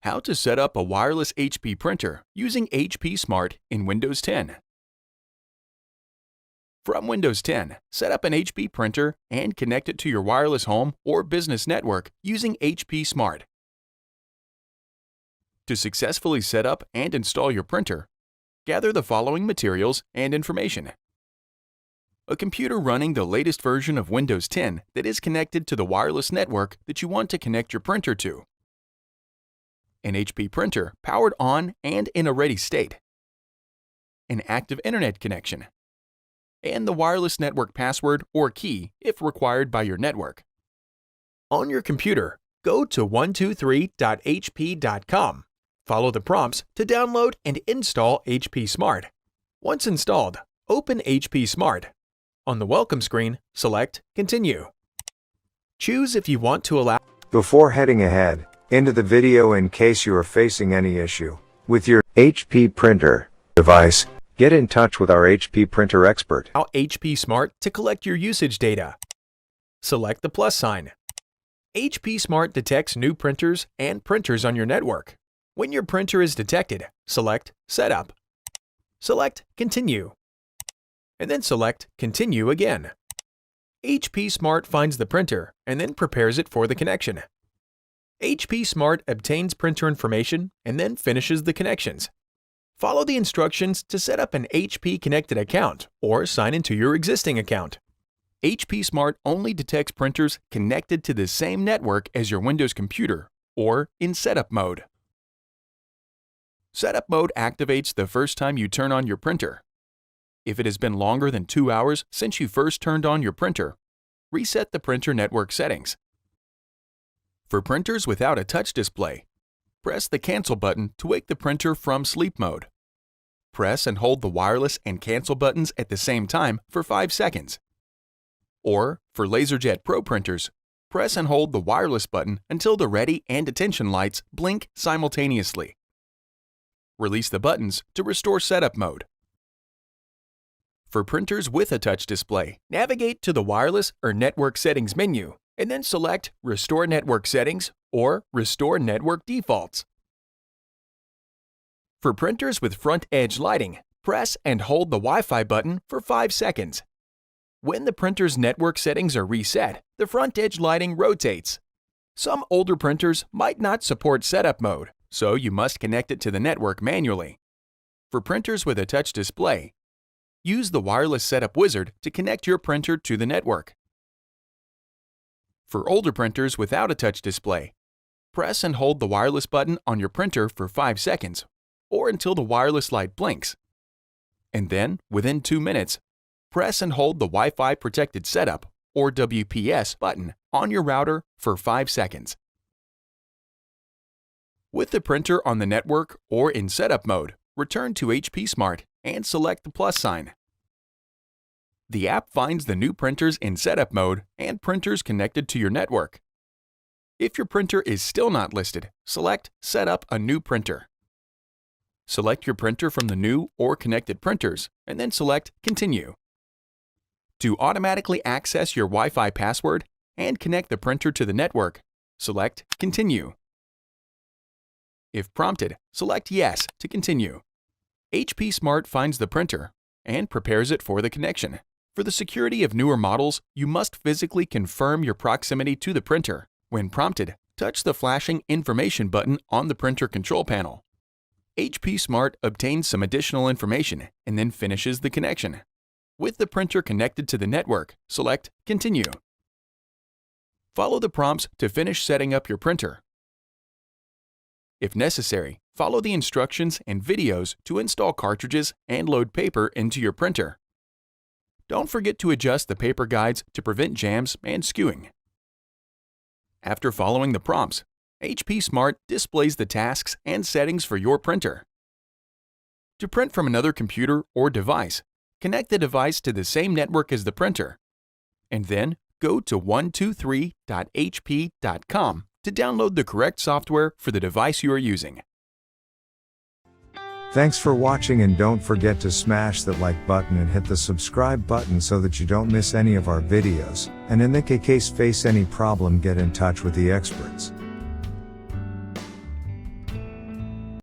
How to set up a wireless HP printer using HP Smart in Windows 10. From Windows 10, set up an HP printer and connect it to your wireless home or business network using HP Smart. To successfully set up and install your printer, gather the following materials and information. A computer running the latest version of Windows 10 that is connected to the wireless network that you want to connect your printer to. An HP printer powered on and in a ready state. An active internet connection. And the wireless network password or key if required by your network. On your computer, go to 123.hp.com. Follow the prompts to download and install HP Smart. Once installed, open HP Smart. On the welcome screen, select Continue. Choose if you want to allow. Before heading ahead into the video, in case you are facing any issue with your HP printer device, get in touch with our HP printer expert. Allow HP Smart to collect your usage data. Select the plus sign. HP Smart detects new printers and printers on your network. When your printer is detected, select Setup. Select Continue. And then select Continue again. HP Smart finds the printer and then prepares it for the connection. HP Smart obtains printer information and then finishes the connections. Follow the instructions to set up an HP connected account or sign into your existing account. HP Smart only detects printers connected to the same network as your Windows computer or in setup mode. Setup mode activates the first time you turn on your printer. If it has been longer than 2 hours since you first turned on your printer, reset the printer network settings. For printers without a touch display, press the Cancel button to wake the printer from sleep mode. Press and hold the wireless and cancel buttons at the same time for 5 seconds. Or, for LaserJet Pro printers, press and hold the wireless button until the ready and attention lights blink simultaneously. Release the buttons to restore setup mode. For printers with a touch display, navigate to the Wireless or Network Settings menu and then select Restore Network Settings or Restore Network Defaults. For printers with front edge lighting, press and hold the Wi-Fi button for 5 seconds. When the printer's network settings are reset, the front edge lighting rotates. Some older printers might not support setup mode, so you must connect it to the network manually. For printers with a touch display, use the Wireless Setup Wizard to connect your printer to the network. For older printers without a touch display, press and hold the wireless button on your printer for 5 seconds or until the wireless light blinks. And then, within 2 minutes, press and hold the Wi-Fi Protected Setup or WPS button on your router for 5 seconds. With the printer on the network or in setup mode, return to HP Smart and select the plus sign. The app finds the new printers in setup mode and printers connected to your network. If your printer is still not listed, select Set up a new printer. Select your printer from the new or connected printers and then select Continue. To automatically access your Wi-Fi password and connect the printer to the network, select Continue. If prompted, select Yes to continue. HP Smart finds the printer and prepares it for the connection. For the security of newer models, you must physically confirm your proximity to the printer. When prompted, touch the flashing Information button on the printer control panel. HP Smart obtains some additional information and then finishes the connection. With the printer connected to the network, select Continue. Follow the prompts to finish setting up your printer. If necessary, follow the instructions and videos to install cartridges and load paper into your printer. Don't forget to adjust the paper guides to prevent jams and skewing. After following the prompts, HP Smart displays the tasks and settings for your printer. To print from another computer or device, connect the device to the same network as the printer, and then go to 123.hp.com to download the correct software for the device you are using. Thanks for watching, and don't forget to smash that like button and hit the subscribe button so that you don't miss any of our videos. And in the case face any problem, get in touch with the experts.